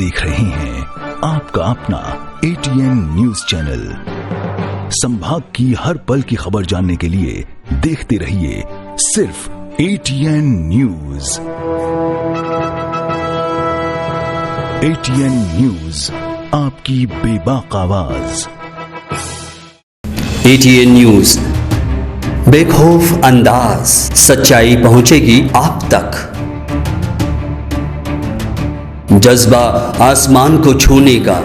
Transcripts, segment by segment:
देख रहे हैं आपका अपना ATN न्यूज चैनल। संभाग की हर पल की खबर जानने के लिए देखते रहिए सिर्फ ATN न्यूज। ATN न्यूज, आपकी बेबाक आवाज। ATN न्यूज, बेखौफ अंदाज, सच्चाई पहुंचेगी आप तक। जज्बा आसमान को छूने का,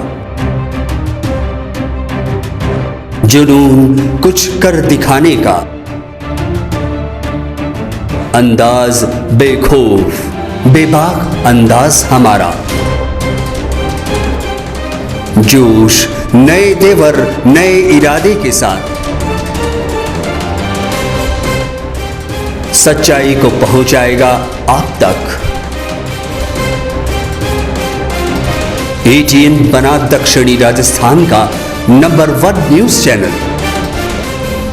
जुनून कुछ कर दिखाने का, अंदाज बेखौफ बेबाक अंदाज हमारा। जोश नए तेवर नए इरादे के साथ सच्चाई को पहुंचाएगा आप तक। ATN बना दक्षिणी राजस्थान का number 1 news channel.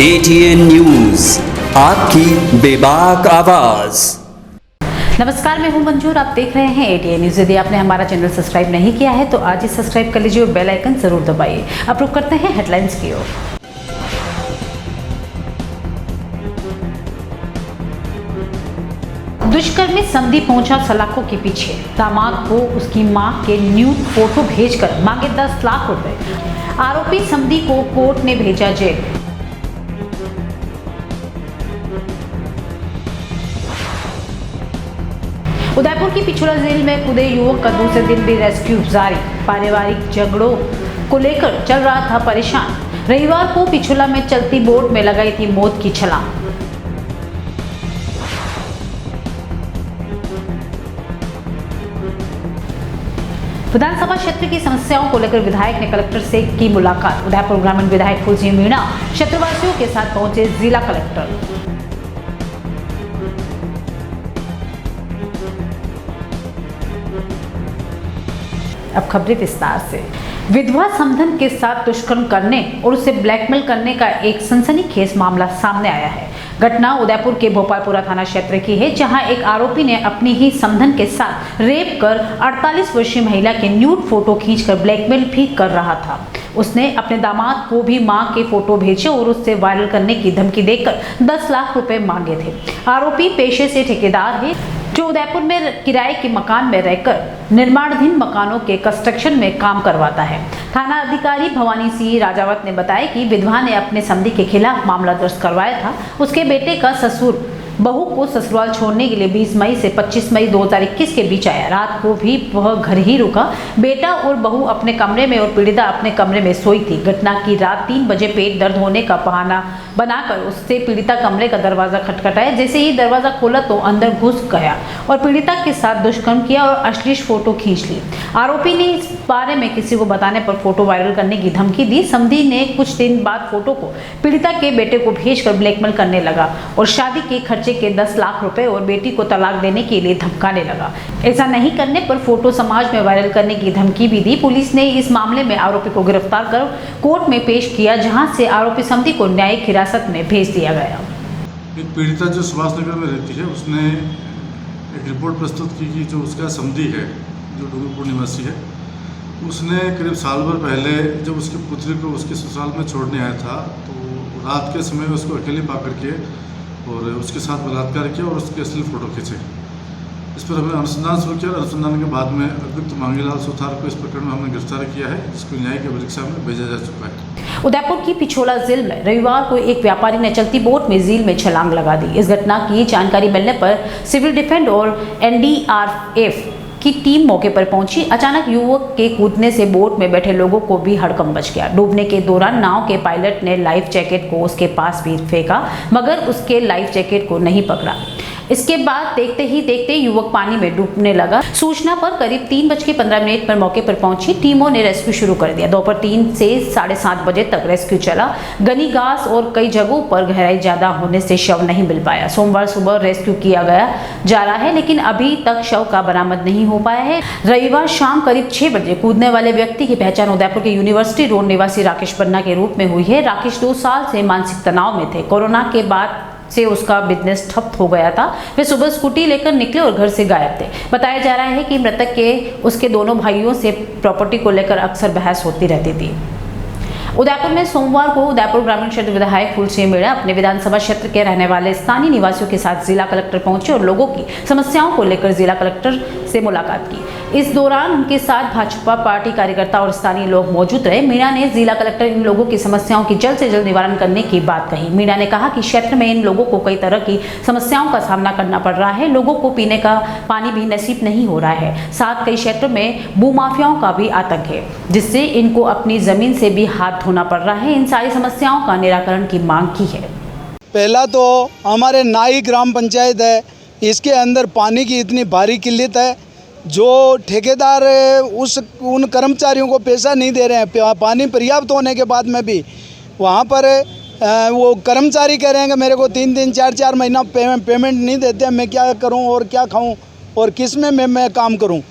ATN news, आपकी बेबाक आवाज। नमस्कार, मैं हूं मंजू और आप देख रहे हैं ATN न्यूज। यदि आपने हमारा चैनल सब्सक्राइब नहीं किया है तो आज ही सब्सक्राइब कर लीजिए और बेल आइकन जरूर दबाइए। अब रुक करते हैं हेडलाइंस की ओर। दुष्कर्मी समधी पहुंचा सलाखों के पीछे, दामाद को उसकी मां के न्यूड फोटो भेजकर मांगे 10 लाख रुपए। आरोपी समधी को कोर्ट ने भेजा जेल। उदयपुर की पिछोला जेल में कूदे युवक का दूसरे दिन भी रेस्क्यू जारी। पारिवारिक झगड़ों को लेकर चल रहा था परेशान। रविवार को पिछोला में चलती बोट में लगाई थी मौत की छलांग। विधानसभा क्षेत्र की समस्याओं को लेकर विधायक ने कलेक्टर से की मुलाकात। उदयपुर ग्रामीण विधायक फूलसिंह मीणा क्षेत्रवासियों के साथ पहुंचे जिला कलेक्टर। अब खबरें विस्तार से। विधवा समधन के साथ दुष्कर्म करने और उसे ब्लैकमेल करने का एक सनसनीखेज मामला सामने आया है। घटना उदयपुर के भोपालपुरा थाना क्षेत्र की है, जहां एक आरोपी ने अपनी ही समधन के साथ रेप कर 48 वर्षीय महिला के न्यूड फोटो खींचकर ब्लैकमेल भी कर रहा था। उसने अपने दामाद को भी मां के फोटो भेजे और उससे वायरल करने की धमकी देकर 10 लाख रुपए मांगे थे। आरोपी पेशे से ठेकेदार है, जो उदयपुर में किराए के मकान में रहकर निर्माणाधीन मकानों के कंस्ट्रक्शन में काम करवाता है। थाना अधिकारी भवानी सिंह राजावत ने बताया कि विधवा ने अपने समधी के खिलाफ मामला दर्ज करवाया था। उसके बेटे का ससुर बहू को ससुराल छोड़ने के लिए 20 मई से 25 मई 2021 के बीच आया। रात को भी वह घर ही रुका। बेटा और बहू अपने कमरे में और पीड़िता अपने कमरे में सोई थी। घटना की रात 3 बजे पेट दर्द होने का बहाना बनाकर उससे पीड़िता कमरे का दरवाजा खटखटाया। जैसे ही दरवाजा खोला तो अंदर घुस गया और पीड़िता के साथ दुष्कर्म किया और अश्लील फोटो खींच ली। आरोपी ने इस बारे में किसी को बताने पर फोटो वायरल करने की धमकी दी। समधी ने कुछ दिन बाद फोटो को पीड़िता के बेटे को भेजकर ब्लैकमेल करने लगा और शादी के खर्चे के 10 लाख रुपए और बेटी को तलाक देने के लिए धमकाने लगा। ऐसा नहीं करने पर फोटो समाज में वायरल करने की धमकी भी दी। पुलिस ने इस मामले में आरोपी को गिरफ्तार कर कोर्ट में पेश किया, जहां से आरोपी समधी को न्यायिक हिरासत में भेज दिया गया। एक पीड़िता जो सुभाष नगर में रहती है, उसने एक रिपोर्ट प्रस्तुत की कि जो उसका समधी है, जो डूंगरपुर निवासी है, उसने करीब साल भर पहले जब उसकी पुत्री को उसके ससुराल में छोड़ने आया था, तो रात के समय उसको अकेले पा करके और उसके साथ बलात्कार किया और उसके अश्लील फोटो खींचे। इस पर हमने अनुसंधान शुरू किया और अनुसंधान के बाद में अभियुक्त मांगीलाल सुथार को इस प्रकरण में हमने गिरफ्तार किया है, जिसको न्यायिक परीक्षा में भेजा जा चुका है। उदयपुर की पिछोला जेल में रविवार को एक व्यापारी ने चलती बोट में जेल में छलांग लगा दी। इस घटना की जानकारी मिलने पर सिविल डिफेंस और NDRF की टीम मौके पर पहुंची। अचानक युवक के कूदने से बोट में बैठे लोगों को भी हड़कंप मच गया। डूबने के दौरान नाव के पायलट ने लाइफ जैकेट को उसके पास भी फेंका, मगर उसके लाइफ जैकेट को नहीं पकड़ा। इसके बाद देखते ही देखते युवक पानी में डूबने लगा। सूचना पर करीब 3:15 पर मौके पर पहुंची टीमों ने रेस्क्यू शुरू कर दिया। दोपहर 3 से 7:30 बजे तक रेस्क्यू चला। गनी घास और कई जगहों पर गहराई ज्यादा होने से शव नहीं मिल पाया। सोमवार सुबह रेस्क्यू किया गया जा रहा है, लेकिन अभी तक शव का बरामद नहीं हो पाया है। रविवार शाम करीब 6 बजे कूदने वाले व्यक्ति की पहचान उदयपुर के यूनिवर्सिटी रोड निवासी राकेश पन्ना के रूप में हुई है। राकेश 2 साल से मानसिक तनाव में थे। कोरोना के बाद से उसका बिजनेस ठप हो गया था। वे सुबह स्कूटी लेकर निकले और घर से गायब थे। बताया जा रहा है कि मृतक के उसके दोनों भाइयों से प्रॉपर्टी को लेकर अक्सर बहस होती रहती थी। उदयपुर में सोमवार को उदयपुर ग्रामीण क्षेत्र विधायक फूलसिंह मीणा अपने विधानसभा क्षेत्र के रहने वाले स्थानीय निवासियों के साथ जिला कलेक्टर पहुंचे और लोगों की समस्याओं को लेकर जिला कलेक्टर से मुलाकात की। इस दौरान उनके साथ भाजपा पार्टी कार्यकर्ता और स्थानीय लोग मौजूद रहे। मीणा ने जिला कलेक्टर इन लोगों की समस्याओं की जल्द से जल्द निवारण करने की बात कही। मीणा ने कहा कि क्षेत्र में इन लोगों को कई तरह की समस्याओं का सामना करना पड़ रहा है। लोगों को पीने का पानी भी नसीब नहीं हो रहा है। साथ कई क्षेत्रों में भूमाफियाओं का भी आतंक है, जिससे इनको अपनी जमीन से भी हाथ धोना पड़ रहा है। इन सारी समस्याओं का निराकरण की मांग की है। पहला तो हमारे नाई ग्राम पंचायत है, इसके अंदर पानी की इतनी भारी किल्लत है। जो ठेकेदार उन कर्मचारियों को पैसा नहीं दे रहे हैं। पानी पर्याप्त होने के बाद में भी वहाँ पर वो कर्मचारी कह रहे हैं कि मेरे को 3-3, 4-4 महीना पेमेंट नहीं देते। मैं क्या करूँ और क्या खाऊँ और किस में मैं काम करूँ।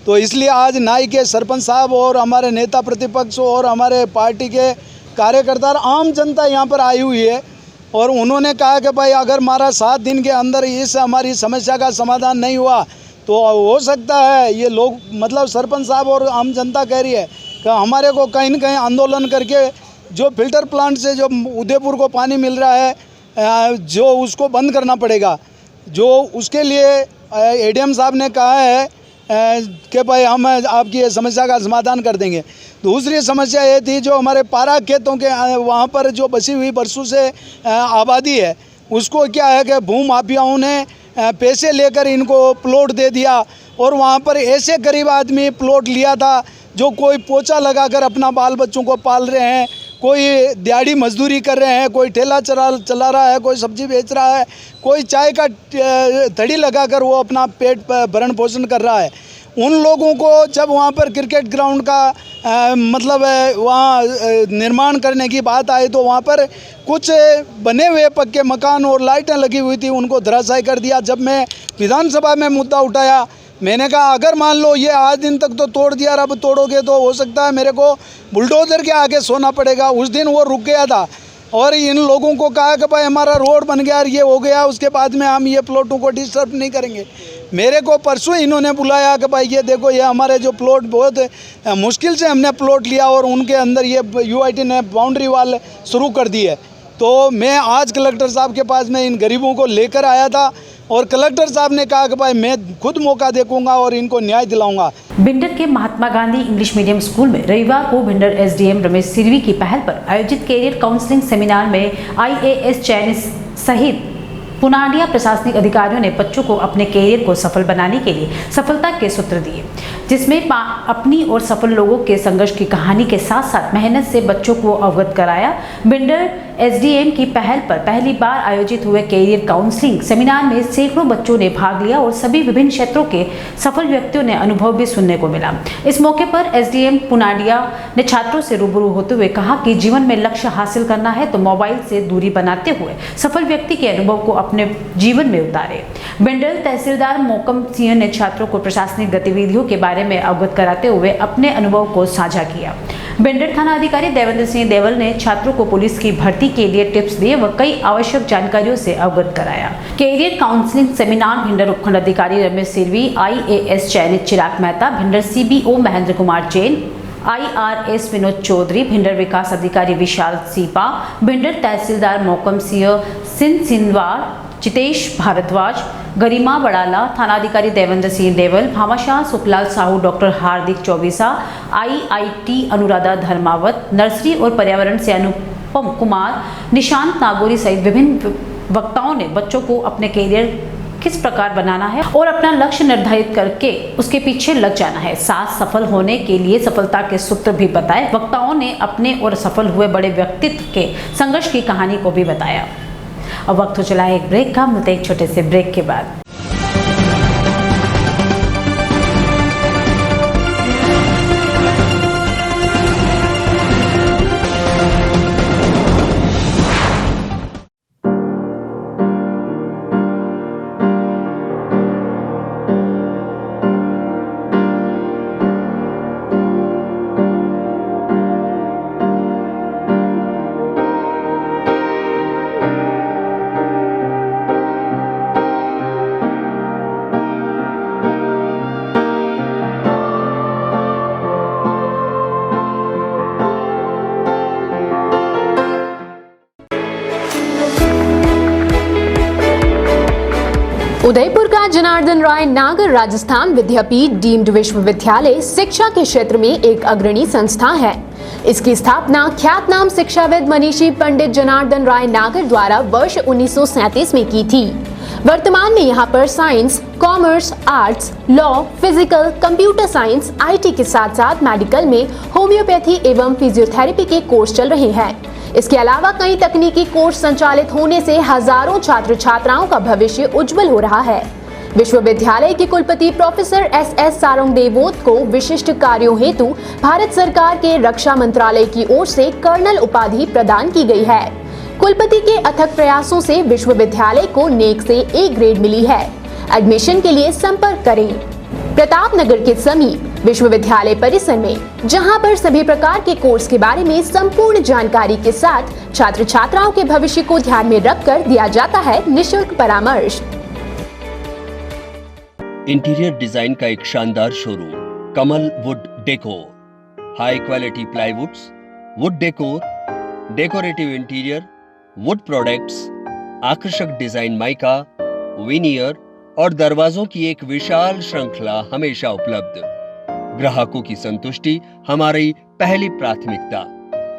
तो इसलिए आज नाई के सरपंच साहब और हमारे नेता प्रतिपक्ष और हमारे पार्टी के कार्यकर्ता आम जनता यहाँ पर आई हुई है और उन्होंने कहा कि भाई अगर हमारा 7 दिन के अंदर इस हमारी समस्या का समाधान नहीं हुआ तो हो सकता है ये लोग मतलब सरपंच साहब और आम जनता कह रही है कि हमारे को कहीं न कहीं आंदोलन करके जो फिल्टर प्लांट से जो उदयपुर को पानी मिल रहा है जो उसको बंद करना पड़ेगा। जो उसके लिए एडीएम साहब ने कहा है कि भाई हम आपकी ये समस्या का समाधान कर देंगे। दूसरी समस्या ये थी जो हमारे पारा खेतों के वहाँ पर जो बसी हुई बरसों से आबादी है उसको क्या है कि भूमाफियाओं ने पैसे लेकर इनको प्लॉट दे दिया और वहाँ पर ऐसे गरीब आदमी प्लॉट लिया था जो कोई पोछा लगाकर अपना बाल बच्चों को पाल रहे हैं, कोई दिहाड़ी मजदूरी कर रहे हैं, कोई ठेला चला रहा है, कोई सब्जी बेच रहा है, कोई चाय का धड़ी लगाकर वो अपना पेट भरण पोषण कर रहा है। उन लोगों को जब वहाँ पर क्रिकेट ग्राउंड का मतलब वहाँ निर्माण करने की बात आई तो वहाँ पर कुछ बने हुए पक्के मकान और लाइटें लगी हुई थी, उनको धराशायी कर दिया। जब मैं विधानसभा में मुद्दा उठाया मैंने कहा अगर मान लो ये आज दिन तक तो तोड़ दिया, अब तोड़ोगे तो हो सकता है मेरे को बुलडोज़र के आगे सोना पड़ेगा। उस दिन वो रुक गया था और इन लोगों को कहा कि भाई हमारा रोड बन गया और ये हो गया, उसके बाद में हम ये प्लॉटों को डिस्टर्ब नहीं करेंगे। मेरे को परसों इन्होंने बुलाया कि भाई ये देखो ये हमारे जो प्लॉट बहुत मुश्किल से हमने प्लॉट लिया और उनके अंदर ये यूआईटी ने बाउंड्री वाल शुरू कर दी है। तो मैं आज कलेक्टर साहब के पास में इन गरीबों को लेकर आया था और कलेक्टर साहब ने कहा कि भाई मैं खुद मौका देखूंगा और इनको न्याय दिलाऊंगा। भिंडर के Mahatma Gandhi English medium school में रविवार को भिंडर एसडीएम रमेश सिरवी की पहल पर आयोजित कैरियर काउंसलिंग सेमिनार में आईएएस चयनित सहित पुनाडिया प्रशासनिक अधिकारियों ने बच्चों को अपने कैरियर को सफल बनाने के लिए सफलता के सूत्र दिए, जिसमें अपनी और सफल लोगों के संघर्ष की कहानी के साथ साथ मेहनत से बच्चों को अवगत कराया। भिंडर एसडीएम की पहल पर पहली बार आयोजित हुए कैरियर काउंसलिंग सेमिनार में सैकड़ों बच्चों ने भाग लिया और सभी विभिन्न क्षेत्रों के सफल व्यक्तियों ने अनुभव भी सुनने को मिला। इस मौके पर एसडीएम पुनाडिया ने छात्रों से रूबरू होते हुए कहा कि जीवन में लक्ष्य हासिल करना है तो मोबाइल से दूरी बनाते हुए सफल व्यक्ति के अनुभव को अपने जीवन में उतारे। भिंडर तहसीलदार मोकम सिंह ने छात्रों को प्रशासनिक गतिविधियों के बारे में अवगत कराते हुए अपने अनुभव को साझा किया। भिंडर थाना अधिकारी देवेंद्र सिंह देवल ने छात्रों को पुलिस की भर्ती के लिए टिप्स दिए व कई आवश्यक जानकारियों से अवगत कराया। कैरियर काउंसलिंग सेमिनार भिंडर उपखंड अधिकारी रमेश सिरवी, आईएएस चयनित चिराग मेहता, भिंडर सीबीओ महेंद्र कुमार जैन, आईआरएस विनोद चौधरी, भिंडर विकास अधिकारी विशाल सीपा, भिंडर तहसीलदार मोकम सिंह सिंधवार, जितेश भारद्वाज, गरिमा बड़ाला, थानाधिकारी देवेंद्र सिंह देवल, भामाशाह सुखलाल साहू, डॉक्टर हार्दिक चौबीसा, आईआईटी अनुराधा धर्मावत, नर्सरी और पर्यावरण से अनुपम कुमार, निशांत नागौरी सहित विभिन्न वक्ताओं ने बच्चों को अपने कैरियर किस प्रकार बनाना है और अपना लक्ष्य निर्धारित करके उसके पीछे लग जाना है, साथ सफल होने के लिए सफलता के सूत्र भी बताए। वक्ताओं ने अपने और सफल हुए बड़े व्यक्तित्व के संघर्ष की कहानी को भी बताया। अब वक्त हो चला है एक ब्रेक का, मिलते एक छोटे से ब्रेक के बाद। उदयपुर का जनार्दन राय नागर राजस्थान विद्यापीठ डीम्ड विश्वविद्यालय शिक्षा के क्षेत्र में एक अग्रणी संस्था है। इसकी स्थापना ख्यातनाम शिक्षाविद मनीषी पंडित जनार्दन राय नागर द्वारा वर्ष 1937 में की थी। वर्तमान में यहाँ पर science, commerce, arts, law, physical, computer science, IT के साथ साथ मेडिकल में होम्योपैथी एवं फिजियोथेरेपी के कोर्स चल रहे हैं। इसके अलावा कई तकनीकी कोर्स संचालित होने से हजारों छात्र छात्राओं का भविष्य उज्जवल हो रहा है। विश्वविद्यालय के कुलपति प्रोफेसर एस सारंग देवोत को विशिष्ट कार्यों हेतु भारत सरकार के रक्षा मंत्रालय की ओर से कर्नल उपाधि प्रदान की गई है। कुलपति के अथक प्रयासों से विश्वविद्यालय को नेक से ए ग्रेड मिली है। एडमिशन के लिए संपर्क करें प्रतापनगर के समीप विश्वविद्यालय परिसर में, जहां पर सभी प्रकार के कोर्स के बारे में संपूर्ण जानकारी के साथ छात्र छात्राओं के भविष्य को ध्यान में रखकर दिया जाता है निःशुल्क परामर्श। इंटीरियर डिजाइन का एक शानदार showroom Kamal wood decor, high quality प्लाईवुड्स, would decor, decorative interior, would products, आकर्षक डिजाइन माइका, विनियर और दरवाजों की एक विशाल श्रृंखला हमेशा उपलब्ध। ग्राहकों की संतुष्टि हमारी पहली प्राथमिकता।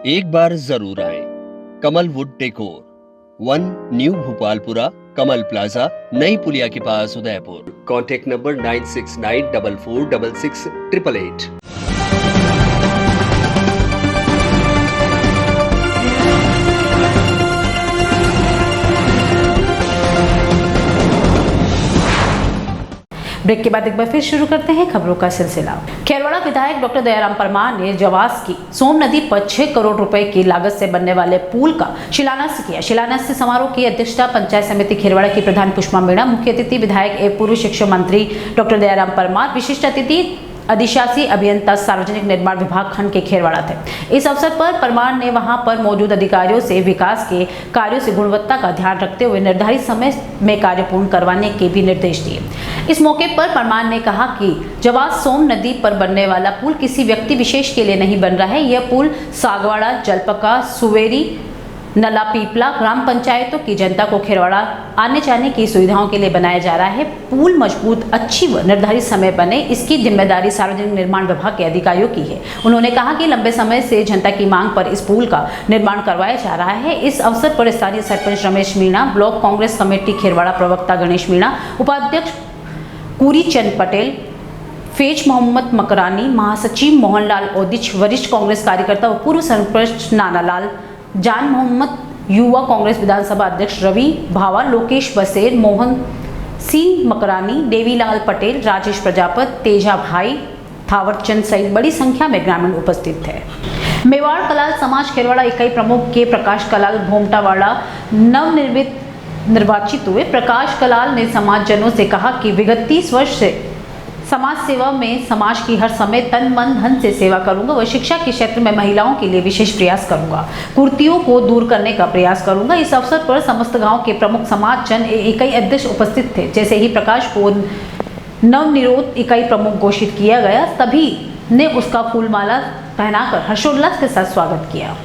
एक बार जरूर आए। Kamal wood decor, 1 new Bhopalpura, Kamal plaza, नई पुलिया के पास, उदयपुर। Contact number 9694466888। ब्रेक के बाद एक बार फिर शुरू करते हैं खबरों का सिलसिला। खेरवाड़ा विधायक डॉक्टर दयाराम परमार ने जवास की सोम नदी पर 6 करोड़ रुपए की लागत से बनने वाले पुल का शिलान्यास किया। शिलान्यास समारोह की अध्यक्षता पंचायत समिति खेरवाड़ा की प्रधान पुष्पा मीणा, मुख्य अतिथि विधायक एवं पूर्व शिक्षा मंत्री डॉक्टर दयाराम परमार, विशिष्ट अतिथि अधिशासी अभियंता सार्वजनिक निर्माण विभाग खंड के खेरवाड़ा थे। इस अवसर पर परमार ने वहां पर मौजूद अधिकारियों से विकास के कार्यों से गुणवत्ता का ध्यान रखते हुए निर्धारित समय में कार्य पूर्ण करवाने के भी निर्देश दिए। इस मौके पर परमार ने कहा कि जवास सोम नदी पर बनने वाला पुल किसी व्यक्ति विशेष के लिए नहीं बन रहा है। यह पुल सागवाड़ा, जलपका, सुवेरी, नला पीपला ग्राम पंचायतों की जनता को खेरवाड़ा आने जाने की सुविधाओं के लिए बनाया जा रहा है। पुल मजबूत, अच्छी व निर्धारित समय बने, इसकी जिम्मेदारी सार्वजनिक निर्माण विभाग के अधिकारियों की है। उन्होंने कहा कि लंबे समय से जनता की मांग पर इस पुल का निर्माण करवाया जा रहा है। इस अवसर पर स्थानीय सरपंच रमेश मीणा, ब्लॉक कांग्रेस कमेटी खेरवाड़ा प्रवक्ता गणेश मीणा, उपाध्यक्ष कुरी चंद पटेल, फेज मोहम्मद मकरानी, महासचिव मोहनलाल ओदिच, वरिष्ठ कांग्रेस कार्यकर्ता व पूर्व सरपंच नानालाल, जान मोहम्मद, युवा कांग्रेस विधानसभा अध्यक्ष रवि भावा, लोकेश बसेर, मोहन सिंह मकरानी, देवीलाल पटेल, राजेश प्रजापत, तेजा भाई, थावरचंद सहित बड़ी संख्या में ग्रामीण उपस्थित थे। मेवाड़ कलाल समाज खेरवाड़ा इकाई प्रमुख के प्रकाश कलाल भोमटावाड़ा निर्वाचित हुए। प्रकाश कलाल ने समाजजनों से कहा कि विगत 30 वर्ष से समाज सेवा में समाज की हर समय तन मन धन से सेवा करूंगा व शिक्षा के क्षेत्र में महिलाओं के लिए विशेष प्रयास करूंगा, कुर्तियों को दूर करने का प्रयास करूंगा। इस अवसर पर समस्त गांव के प्रमुख समाज जन इकाई अध्यक्ष उपस्थित थे। जैसे ही प्रकाश को नवनिरोध इकाई प्रमुख घोषित किया गया, सभी ने उसका फूलमाला पहनाकर हर्षोल्लास के साथ स्वागत किया।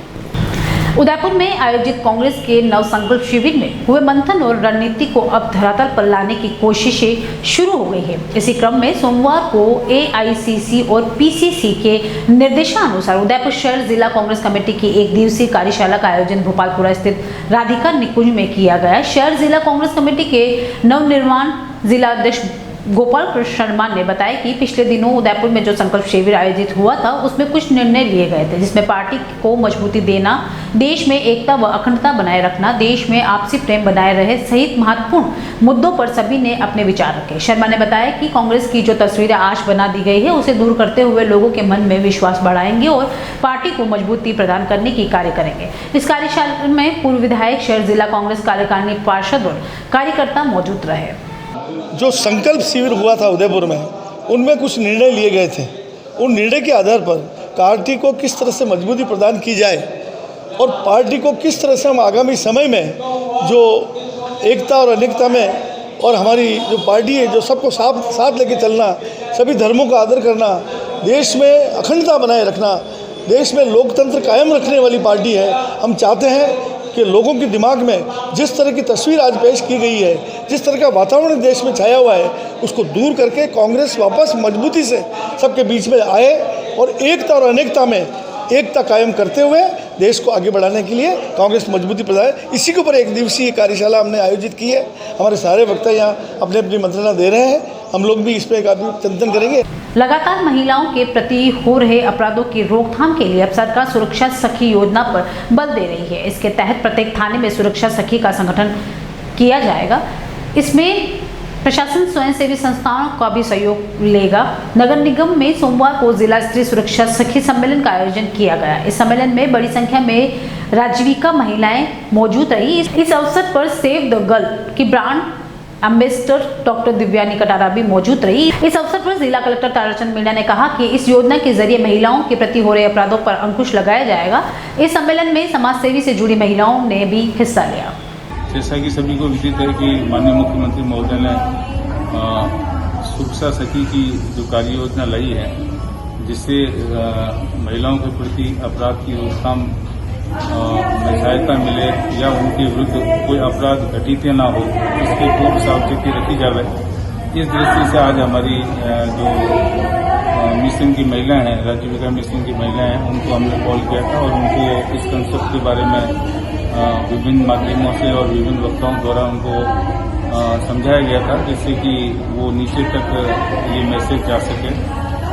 उदयपुर में आयोजित कांग्रेस के नव संकल्प शिविर में हुए मंथन और रणनीति को अब धरातल पर लाने की कोशिशें शुरू हो गई है। इसी क्रम में सोमवार को AICC और PCC के निर्देशानुसार उदयपुर शहर जिला कांग्रेस कमेटी की 1 दिवसीय कार्यशाला का आयोजन भोपालपुरा स्थित राधिका निकुंज में किया गया। शहर जिला कांग्रेस कमेटी के नवनिर्माण जिला अध्यक्ष गोपाल कृष्ण शर्मा ने बताया कि पिछले दिनों उदयपुर में जो संकल्प शिविर आयोजित हुआ था, उसमें कुछ निर्णय लिए गए थे, जिसमें पार्टी को मजबूती देना, देश में एकता व अखंडता बनाए रखना, देश में आपसी प्रेम बनाए रहे सहित महत्वपूर्ण मुद्दों पर सभी ने अपने विचार रखे। शर्मा ने बताया कि कांग्रेस की जो तस्वीरें आज बना दी गई है, उसे दूर करते हुए लोगों के मन में विश्वास बढ़ाएंगे और पार्टी को मजबूती प्रदान करने की कार्य करेंगे। इस कार्यशाला में पूर्व विधायक, शहर जिला कांग्रेस कार्यकारिणी पार्षद और कार्यकर्ता मौजूद रहे। जो संकल्प शिविर हुआ था उदयपुर में, उनमें कुछ निर्णय लिए गए थे। उन निर्णय के आधार पर पार्टी को किस तरह से मजबूती प्रदान की जाए और पार्टी को किस तरह से हम आगामी समय में जो एकता और अनेकता में और हमारी जो पार्टी है, जो सबको साथ लेके चलना, सभी धर्मों का आदर करना, देश में अखंडता बनाए रखना, देश में लोकतंत्र कायम रखने वाली पार्टी है। हम चाहते हैं के लोगों के दिमाग में जिस तरह की तस्वीर आज पेश की गई है, जिस तरह का वातावरण देश में छाया हुआ है, उसको दूर करके कांग्रेस वापस मजबूती से सबके बीच में आए और एकता और अनेकता में एकता कायम करते हुए देश को आगे बढ़ाने के लिए कांग्रेस मजबूती प्रदान। इसी के ऊपर एक दिवसीय कार्यशाला हमने आयोजित की है। हमारे सारे वक्ता यहाँ अपनी अपनी मंत्रणा दे रहे हैं, हम लोग भी इस पर काफ़ी चिंतन करेंगे। लगातार महिलाओं के प्रति हो रहे अपराधों की रोकथाम के लिए अब सरकार सुरक्षा सखी योजना पर बल दे रही है। इसके तहत प्रत्येक थाने में सुरक्षा सखी का संगठन किया जाएगा। इसमें प्रशासन स्वयंसेवी संस्थाओं का भी सहयोग लेगा। नगर निगम में सोमवार को जिला स्तरीय सुरक्षा सखी सम्मेलन का आयोजन किया गया। इस सम्मेलन में बड़ी संख्या में राजविका महिलाएं मौजूद रही। इस अवसर पर सेव द गर्ल की brand ambassador doctor Divyani Katara भी मौजूद रही। इस अवसर पर जिला कलेक्टर ताराचंद मीणा ने कहा कि इस योजना के जरिए महिलाओं के प्रति हो रहे अपराधों पर अंकुश लगाया जाएगा। इस सम्मेलन में समाजसेवी से जुड़ी महिलाओं ने भी हिस्सा लिया। जैसा कि सभी को विदित है कि माननीय मुख्यमंत्री महोदय ने सुरक्षा सखी की जो कार्य योजना लाई है, जिससे महिलाओं के प्रति अपराध की रोकथाम में सहायता मिले या उनके विरुद्ध कोई अपराध घटित न हो, इसकी पूर्व सावचेती रखी जाए। इस दृष्टि से आज हमारी जो मिशन की महिलाएं हैं, राजविका मिशन की महिलाएं हैं, उनको हमने कॉल किया था और उनके इस कंसेप्ट के बारे में विभिन्न माध्यमों से और विभिन्न वक्ताओं द्वारा उनको समझाया गया था, जिससे कि वो नीचे तक ये मैसेज जा सके।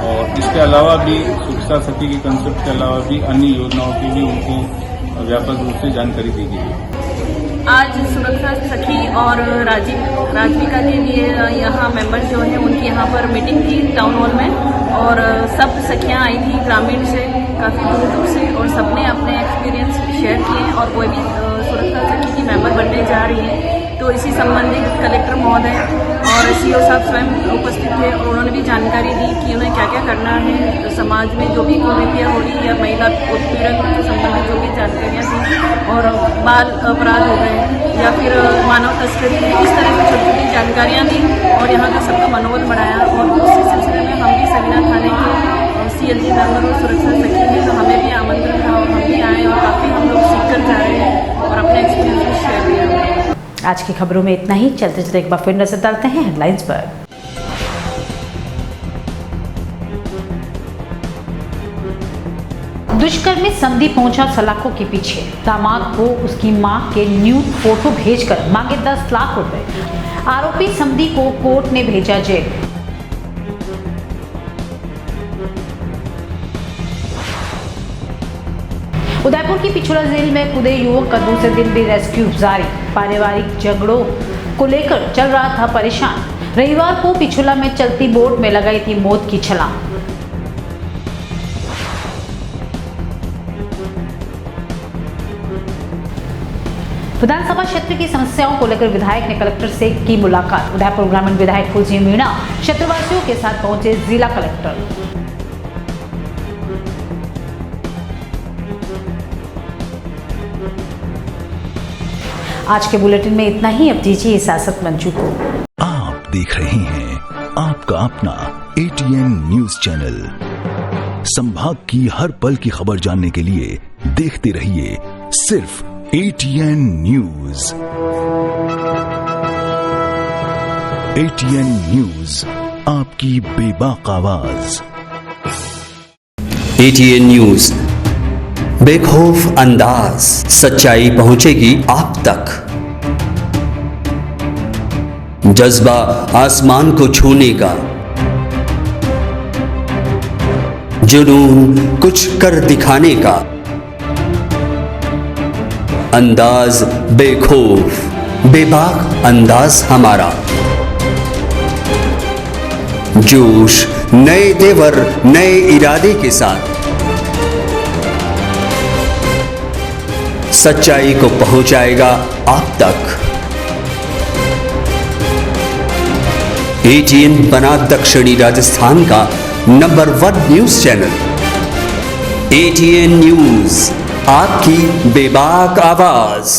और इसके अलावा भी सुरक्षा सखी के कंसेप्ट के अलावा भी अन्य योजनाओं की भी उनको व्यापक रूप से जानकारी दी गई। आज सुरक्षा सखी और राजविका के लिए यहाँ मेंबर जो हैं उनकी यहाँ पर मीटिंग थी टाउन हॉल में, और सब सखियाँ आई थी ग्रामीण से, काफ़ी दूर दूर से, और सबने अपने एक्सपीरियंस शेयर किए और कोई भी सुरक्षा सखी की मेंबर बनने जा रही है। तो इसी संबंधित कलेक्टर महोदय और सीओ साहब स्वयं उपस्थित थे और उन्होंने भी जानकारी दी कि उन्हें क्या क्या करना है। तो समाज में जो भी कुरीतियाँ हो रही है या महिला उत्पीड़न से संबंधित जो भी जानकारियाँ थी, और बाल अपराध हो गए या फिर मानव तस्करी, इस तरह की छोटी छोटी जानकारियाँ दी और यहाँ का सबका मनोबल बढ़ाया। और उसी सिलसिले में हम भी सविना थाने के CLG मेंबर और सुरक्षा सखी हैं, तो हमें भी आमंत्रण था और हम भी आए और काफ़ी हम लोग सीख कर जा रहे हैं और अपने एक्सपीरियंस शेयर किया। आज की खबरों में इतना ही। चलते चलते एक बार फिर नजर डालते हैं हेडलाइंस पर। दुष्कर्मी समधी पहुंचा सलाखों के पीछे। दामाद को उसकी मां के न्यूड फोटो भेजकर मांगे 10 लाख रुपए। आरोपी समधी को कोर्ट ने भेजा जेल। उदयपुर की पिछोला जेल में कूदे युवक का दूसरे दिन भी रेस्क्यू जारी। पारिवारिक झगड़ों को लेकर चल रहा था परेशान। रविवार को पिछोला में चलती बोट में लगाई थी मौत की छलांग। विधानसभा क्षेत्र की समस्याओं को लेकर विधायक ने कलेक्टर से की मुलाकात। उदयपुर ग्रामीण विधायक फूलसिंह मीणा क्षेत्रवासियों के साथ पहुंचे जिला कलेक्टर। आज के बुलेटिन में इतना ही। अब दीजिए इजाजत मंजू को। आप देख रहे हैं आपका अपना ATN न्यूज चैनल। संभाग की हर पल की खबर जानने के लिए देखते रहिए सिर्फ ATN न्यूज। ATN न्यूज, आपकी बेबाक आवाज। ATN न्यूज, बेखौफ अंदाज, सच्चाई पहुंचेगी आप तक। जज्बा आसमान को छूने का, जुनून कुछ कर दिखाने का, अंदाज बेखौफ, बेबाक अंदाज हमारा। जोश नए तेवर, नए इरादे के साथ सच्चाई को पहुंचाएगा आप तक। ATN बना दक्षिणी राजस्थान का number 1 news channel. ATN news, आपकी बेबाक आवाज।